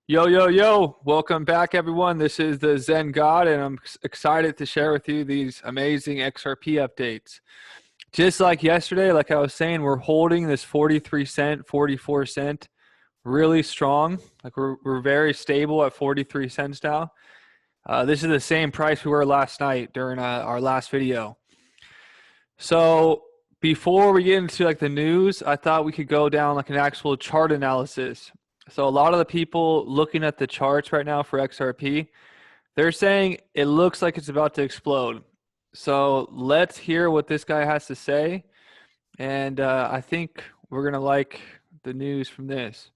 Yo, yo, yo. Welcome back, everyone. This is the Zen God, and I'm excited to share with you these amazing XRP updates. Just like yesterday, like I was saying, we're holding this 43 cent, 44 cent really strong. Like we're very stable at 43 cents now. This is the same price we were last night during our last video. So before we get into like the news, I thought we could go down like an actual chart analysis. So a lot of the people looking at the charts right now for XRP, they're saying it looks like it's about to explode. So let's hear what this guy has to say. And I think we're going to like the news from this.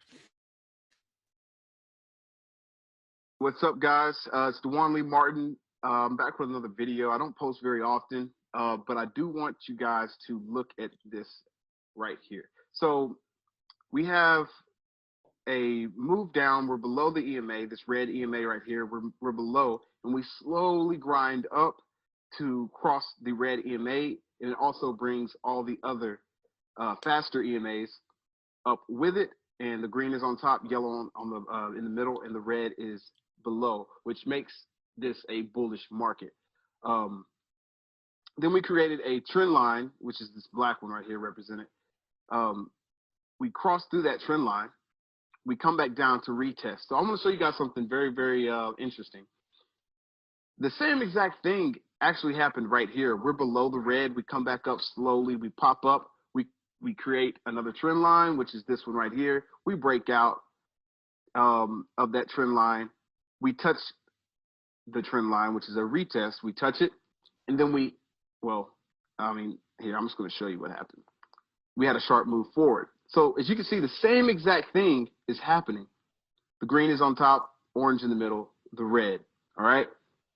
What's up, guys? It's Dewan Martin. I'm back with another video. I don't post very often, but I do want you guys to look at this right here. So we have a move down. We're below the EMA, this red EMA right here. We're below, and we slowly grind up to cross the red EMA, and it also brings all the other faster EMAs up with it. And the green is on top, yellow on the in the middle, and the red is below, which makes this a bullish market. Then we created a trend line, which is this black one right here represented. We cross through that trend line. We come back down to retest. So I'm going to show you guys something very, very interesting. The same exact thing actually happened right here. We're below the red. We come back up slowly. We pop up. We create another trend line, which is this one right here. We break out of that trend line. We touch the trend line, which is a retest. We touch it, and then here, I'm just going to show you what happened. We had a sharp move forward. So as you can see, the same exact thing is happening. The green is on top, orange in the middle, the red, all right?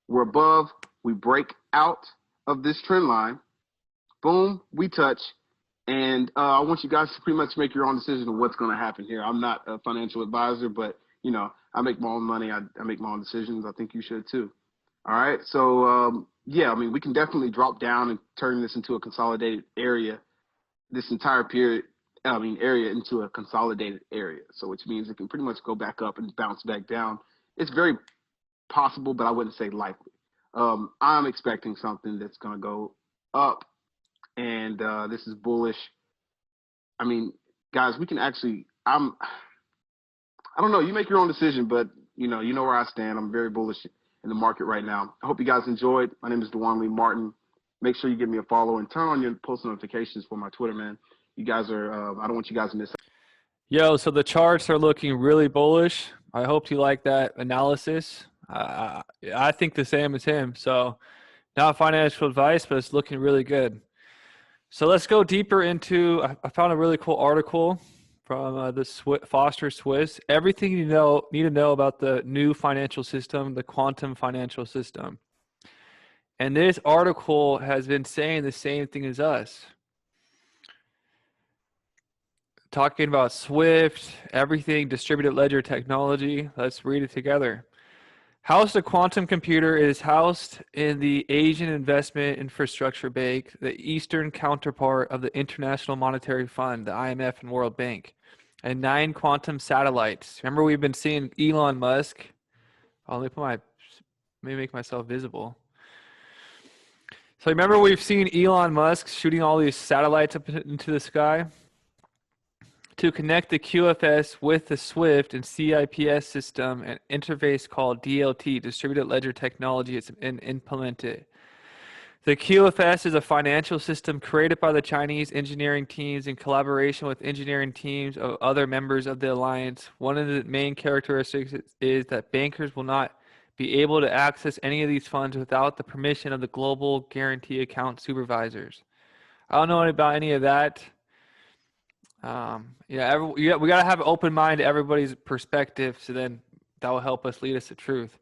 We're above. We break out of this trend line. Boom, we touch. And I want you guys to pretty much make your own decision of what's going to happen here. I'm not a financial advisor, but, you know, I make my own money. I make my own decisions. I think you should too. All right. So, yeah, I mean, we can definitely drop down and turn this into a consolidated area, this entire area into a consolidated area. So which means it can pretty much go back up and bounce back down. It's very possible, but I wouldn't say likely. I'm expecting something that's going to go up. And this is bullish. I mean, guys, we can actually, I don't know, you make your own decision, but you know where I stand. I'm very bullish in the market right now. I hope you guys enjoyed. My name is Dewan Martin. Make sure you give me a follow and turn on your post notifications for my Twitter, man. You guys are, I don't want you guys to miss out. Yo, so the charts are looking really bullish. I hope you like that analysis. I think the same as him. So not financial advice, but it's looking really good. So let's go deeper into, I found a really cool article from Foster Swiss. Everything you need to know about the new financial system, the quantum financial system. And this article has been saying the same thing as us. Talking about Swift, everything, distributed ledger technology. Let's read it together. Housed, a quantum computer is housed in the Asian Investment Infrastructure Bank, the Eastern counterpart of the International Monetary Fund, the IMF and World Bank, and 9 quantum satellites. Remember, we've been seeing Elon Musk. Oh, let me make myself visible. So remember, we've seen Elon Musk shooting all these satellites up into the sky to connect the QFS with the SWIFT and CIPS system and interface called DLT, Distributed Ledger Technology, and implement it. The QFS is a financial system created by the Chinese engineering teams in collaboration with engineering teams of other members of the alliance. One of the main characteristics is that bankers will not be able to access any of these funds without the permission of the global guarantee account supervisors. I don't know about any of that. We got to have an open mind to everybody's perspective, so then that will help us lead us to truth.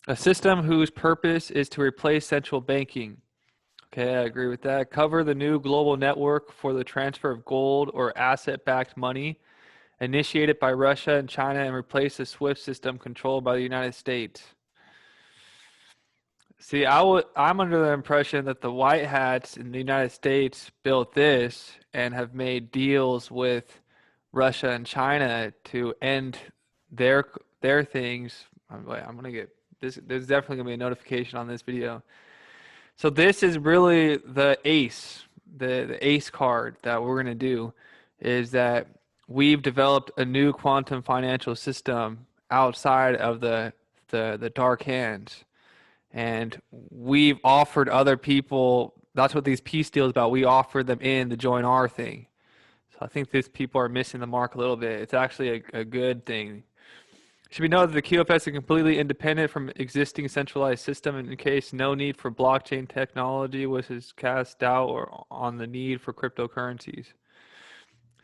A system whose purpose is to replace central banking. Okay, I agree with that. Cover the new global network for the transfer of gold or asset-backed money initiated by Russia and China and replace the SWIFT system controlled by the United States. See, I'm under the impression that the white hats in the United States built this and have made deals with Russia and China to end their their things. I'm gonna get this. There's definitely gonna be a notification on this video. So this is really the ace, the ace card that we're gonna do, is that we've developed a new quantum financial system outside of the dark hands, and we've offered other people. That's what these peace deals about. We offered them in to join our thing. So I think these people are missing the mark a little bit. It's actually a good thing. It should be noted that the QFS is completely independent from existing centralized system in case no need for blockchain technology was cast doubt or on the need for cryptocurrencies.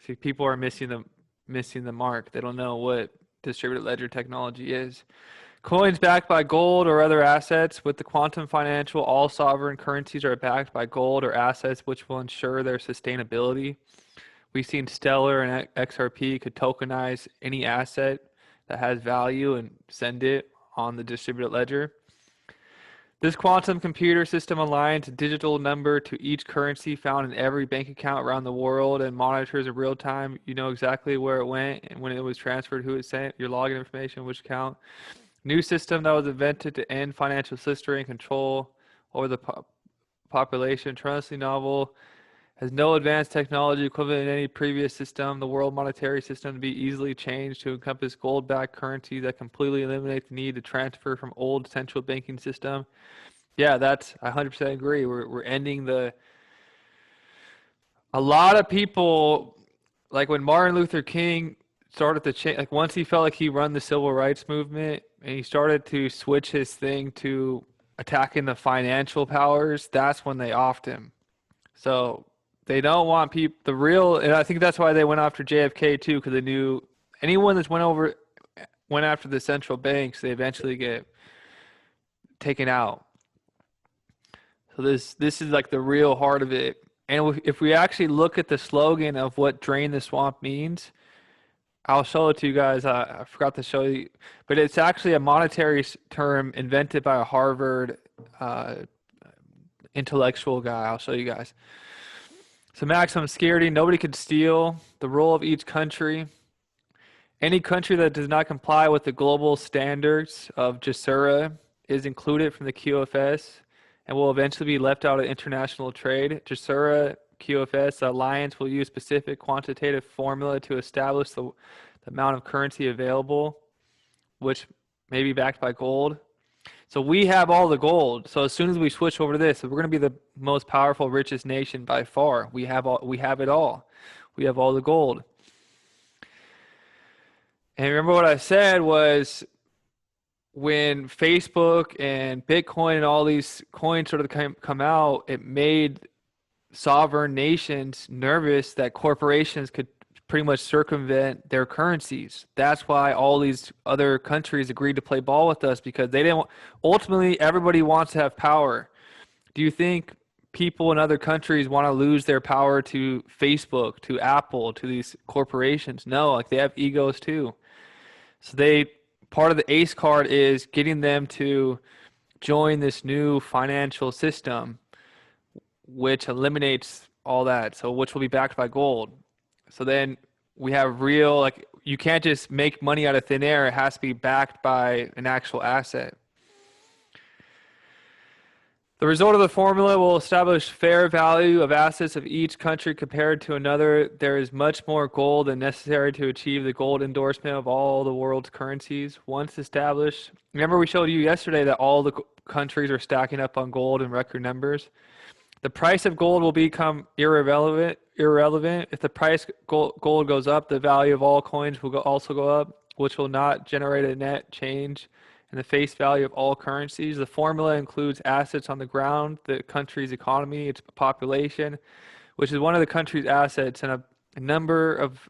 See, people are missing the mark. They don't know what distributed ledger technology is. Coins backed by gold or other assets. With the quantum financial, all sovereign currencies are backed by gold or assets which will ensure their sustainability. We've seen Stellar and XRP could tokenize any asset that has value and send it on the distributed ledger. This quantum computer system aligns a digital number to each currency found in every bank account around the world and monitors in real time. You know exactly where it went and when it was transferred, who it sent, your login information, which account. New system that was invented to end financial history and control over the population. Tremendously novel. Has no advanced technology equivalent in any previous system. The world monetary system to be easily changed to encompass gold-backed currency that completely eliminate the need to transfer from old central banking system. Yeah, that's I 100% agree. We're ending the. A lot of people, like when Martin Luther King started to change, like once he felt like he run the civil rights movement and he started to switch his thing to attacking the financial powers, that's when they offed him. So they don't want people, the real, and I think that's why they went after JFK too, because they knew anyone that went after the central banks, they eventually get taken out. So this is like the real heart of it. And if we actually look at the slogan of what drain the swamp means, I'll show it to you guys. I forgot to show you, but it's actually a monetary term invented by a Harvard intellectual guy. I'll show you guys. So maximum security, nobody could steal. The role of each country. Any country that does not comply with the global standards of JSURA is included from the QFS and will eventually be left out of international trade. JSURA QFS, the alliance will use specific quantitative formula to establish the amount of currency available, which may be backed by gold. So we have all the gold. So as soon as we switch over to this, we're going to be the most powerful, richest nation by far. We have it all. We have all the gold. And remember what I said was when Facebook and Bitcoin and all these coins sort of come out, it made sovereign nations nervous that corporations could pretty much circumvent their currencies. That's why all these other countries agreed to play ball with us, because they didn't. Ultimately, everybody wants to have power. Do you think people in other countries want to lose their power to Facebook, to Apple, to these corporations? No, like they have egos too. So part of the ACE card is getting them to join this new financial system, which eliminates all that. So which will be backed by gold. So then we have real, like you can't just make money out of thin air. It has to be backed by an actual asset. The result of the formula will establish fair value of assets of each country compared to another. There is much more gold than necessary to achieve the gold endorsement of all the world's currencies. Once established, remember we showed you yesterday that all the countries are stacking up on gold in record numbers. The price of gold will become irrelevant. If the price gold goes up, the value of all coins will also go up, which will not generate a net change in the face value of all currencies. The formula includes assets on the ground, the country's economy, its population, which is one of the country's assets, and a number of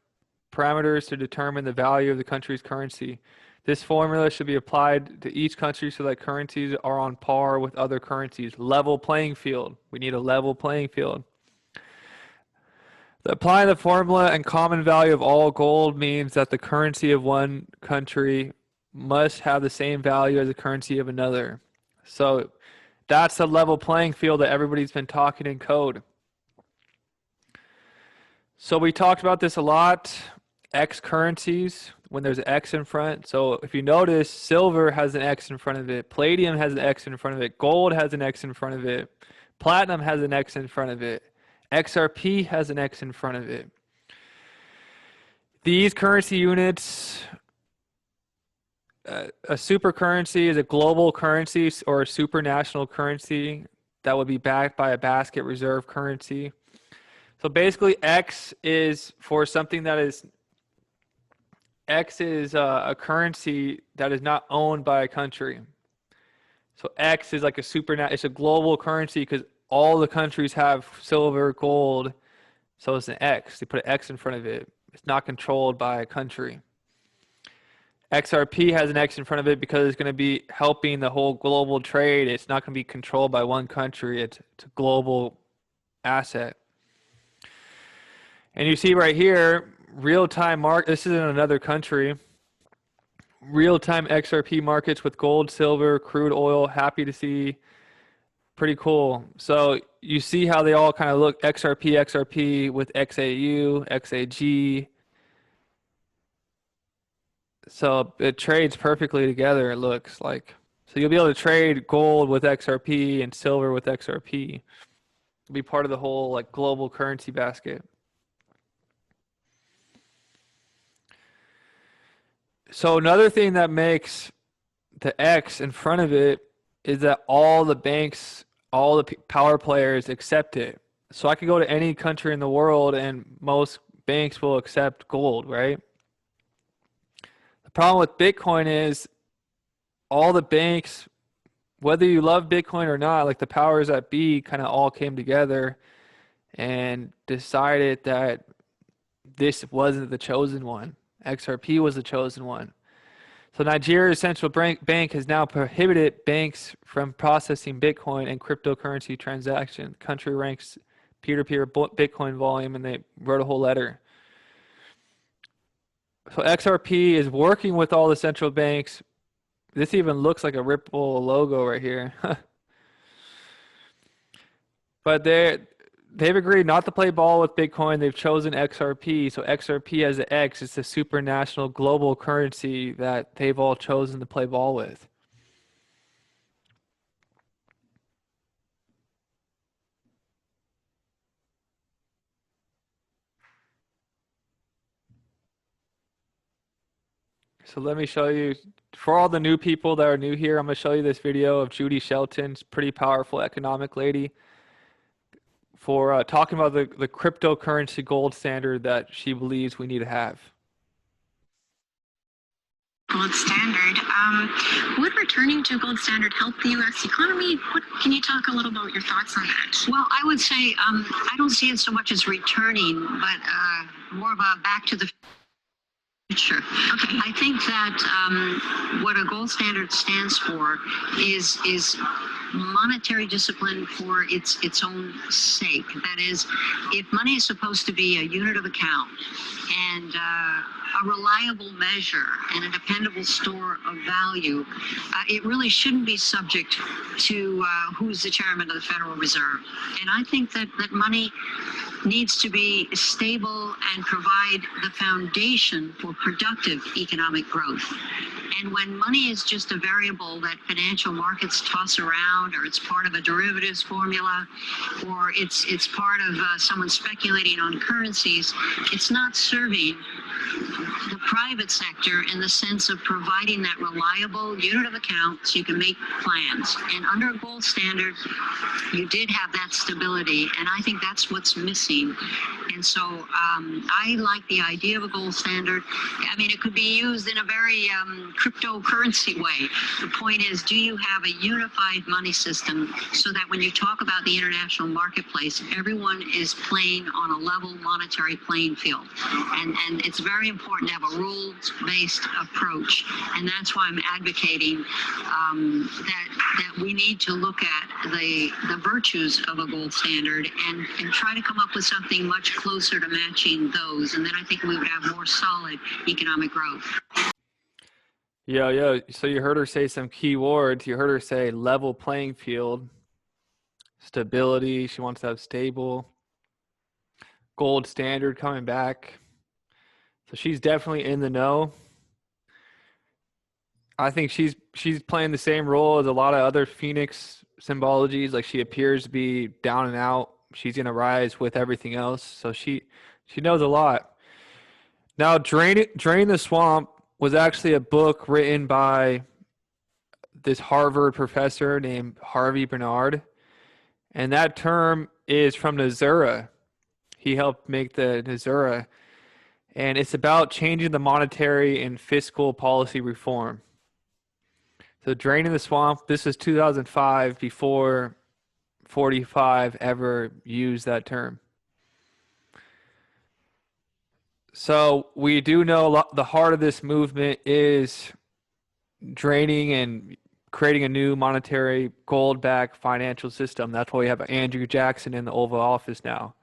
parameters to determine the value of the country's currency. This formula should be applied to each country so that currencies are on par with other currencies. Level playing field. We need a level playing field. Applying the formula and common value of all gold means that the currency of one country must have the same value as the currency of another. So that's a level playing field that everybody's been talking in code. So we talked about this a lot. X currencies. when there's an X in front. So if you notice, silver has an X in front of it, palladium has an X in front of it, gold has an X in front of it, platinum has an X in front of it, XRP has an X in front of it. These currency units, a super currency is a global currency or a supranational currency that would be backed by a basket reserve currency. So basically, X is for something that is a currency that is not owned by a country. So X is like it's a global currency because all the countries have silver, gold, so it's an X. They put an X in front of it. It's not controlled by a country. XRP has an X in front of it because it's going to be helping the whole global trade. It's not going to be controlled by one country. It's a global asset. And you see right here, real-time market. This is in another country. Real-time XRP markets with gold, silver, crude oil. Happy to see. Pretty cool. So you see how they all kind of look XRP, XRP with XAU, XAG. So it trades perfectly together, it looks like. So you'll be able to trade gold with XRP and silver with XRP. It'll be part of the whole like global currency basket. So another thing that makes the X in front of it is that all the banks, all the power players accept it. So I could go to any country in the world and most banks will accept gold, right? The problem with Bitcoin is all the banks, whether you love Bitcoin or not, like the powers that be kind of all came together and decided that this wasn't the chosen one. XRP was the chosen one. So Nigeria's central bank has now prohibited banks from processing Bitcoin and cryptocurrency transactions. The country ranks peer-to-peer Bitcoin volume, and they wrote a whole letter. So XRP is working with all the central banks. This even looks like a Ripple logo right here. But they've agreed not to play ball with Bitcoin. They've chosen XRP. So XRP as an X is the supranational global currency that they've all chosen to play ball with. So let me show you, for all the new people that are new here, I'm going to show you this video of Judy Shelton's pretty powerful economic lady for talking about the cryptocurrency gold standard that she believes we need to have. Gold standard. Would returning to gold standard help the U.S. economy? Can you talk a little about your thoughts on that? Well, I would say I don't see it so much as returning, but more of a back to the future. Okay. I think that what a gold standard stands for is monetary discipline for its own sake. That is, if money is supposed to be a unit of account and a reliable measure and a dependable store of value, it really shouldn't be subject to who's the chairman of the Federal Reserve. And I think that money needs to be stable and provide the foundation for productive economic growth. And when money is just a variable that financial markets toss around, or it's part of a derivatives formula, or it's part of someone speculating on currencies, it's not serving the private sector in the sense of providing that reliable unit of account so you can make plans. And under a gold standard, you did have that stability, and I think that's what's missing. And so I like the idea of a gold standard. I mean, it could be used in a very cryptocurrency way. The point is, do you have a unified money system so that when you talk about the international marketplace, everyone is playing on a level monetary playing field? And it's very important to have a rules-based approach. And that's why I'm advocating that we need to look at the virtues of a gold standard and try to come up with something much closer to matching those. And then I think we would have more solid economic growth. Yeah. So you heard her say some key words. You heard her say level playing field, stability. She wants to have stable, gold standard coming back. So she's definitely in the know. I think she's playing the same role as a lot of other Phoenix symbologies. Like, she appears to be down and out. She's gonna rise with everything else. So she knows a lot. Now, Drain the Swamp was actually a book written by this Harvard professor named Harvey Bernard, and that term is from Nazura. He helped make the Nazura, and it's about changing the monetary and fiscal policy reform. So, Draining the Swamp, this was 2005, before 45 ever used that term. So we do know the heart of this movement is draining and creating a new monetary gold-backed financial system. That's why we have Andrew Jackson in the Oval Office now.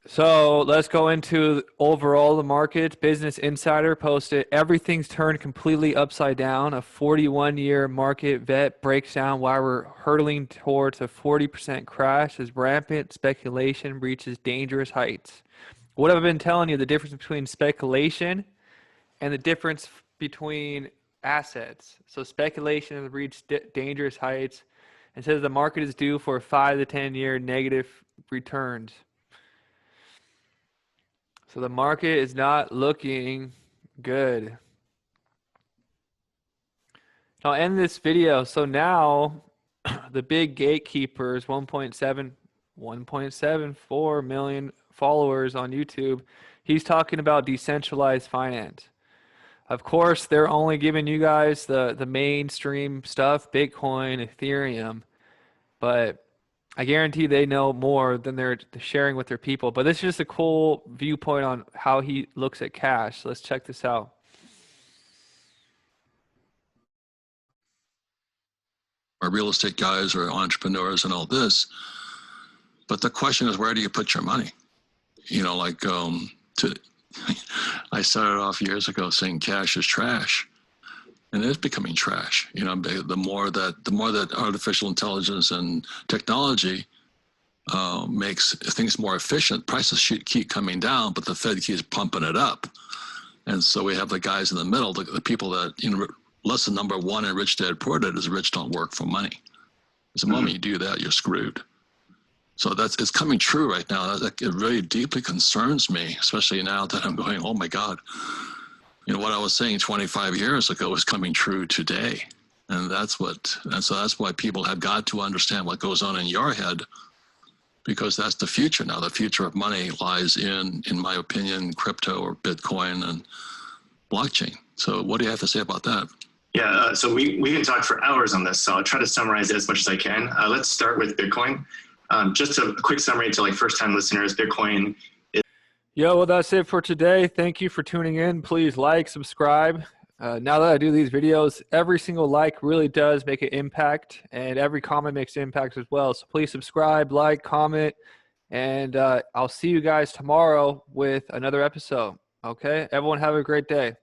So let's go into overall the market. Business Insider posted, everything's turned completely upside down. A 41-year market vet breaks down why we're hurtling towards a 40% crash as rampant speculation reaches dangerous heights. What have I been telling you, the difference between speculation and the difference between assets. So speculation has reached dangerous heights and says the market is due for 5 to 10 year negative returns. So the market is not looking good. I'll end this video. So now the big gatekeepers, 1.74 million followers on YouTube, he's talking about decentralized finance. Of course, they're only giving you guys the mainstream stuff, Bitcoin, Ethereum, but I guarantee they know more than they're sharing with their people. But this is just a cool viewpoint on how he looks at cash. Let's check this out. Our real estate guys or entrepreneurs and all this. But the question is, where do you put your money? You know, like I started off years ago saying cash is trash, and it's becoming trash. You know, the more that artificial intelligence and technology makes things more efficient, prices should keep coming down, but the Fed keeps pumping it up. And so we have the guys in the middle, the people that, you know, lesson number one in Rich Dad Poor Dad is rich don't work for money. The moment you do that, you're screwed. So it's coming true right now. It really deeply concerns me, especially now that I'm going, oh my God, you know, what I was saying 25 years ago is coming true today. And so that's why people have got to understand what goes on in your head, because that's the future now. The future of money lies in my opinion, crypto or Bitcoin and blockchain. So what do you have to say about that? Yeah, so we can talk for hours on this, so I'll try to summarize it as much as I can. Let's start with Bitcoin. Just a quick summary to like first-time listeners, Bitcoin is... Yo, well, that's it for today. Thank you for tuning in. Please like, subscribe. Now that I do these videos, every single like really does make an impact, and every comment makes an impact as well. So please subscribe, like, comment, and I'll see you guys tomorrow with another episode. Okay? Everyone have a great day.